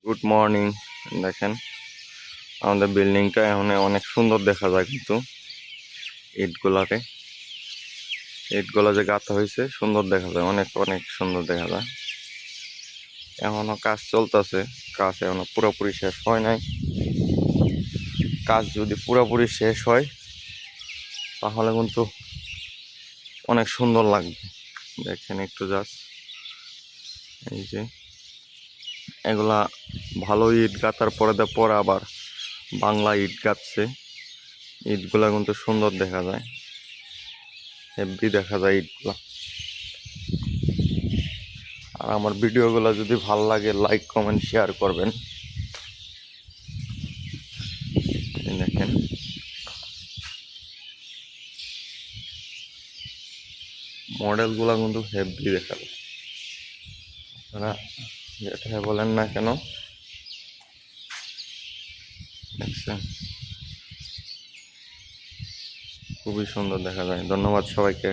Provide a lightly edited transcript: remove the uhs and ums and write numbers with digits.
Good morning. দেখেন আমাদের বিল্ডিংটা এখন অনেক সুন্দর দেখা যায়, কিন্তু ইটগুলা যে গাঁথা হয়েছে সুন্দর দেখা যায়, অনেক অনেক সুন্দর দেখা যায়। এখনো কাজ চলতেছে, কাজ এখনো পুরোপুরি শেষ হয় নাই। কাজ যদি পুরোপুরি শেষ হয় তাহলে কিন্তু অনেক সুন্দর লাগবে। দেখেন একটু জাস্ট, এই যে এগুলা ভালো ইট গাঁথার পরে আবার বাংলা ইট গাঁথছে। ইটগুলা কিন্তু সুন্দর দেখা যায়, হেভি দেখা যায় ইটগুলা। আর আমার ভিডিওগুলো যদি ভালো লাগে লাইক কমেন্ট শেয়ার করবেন। দেখেন মডেলগুলো কিন্তু হেভি দেখা যায়, আপনারা যেটা বলেন না কেন। দেখছেন, খুবই সুন্দর দেখা যায়। ধন্যবাদ সবাইকে।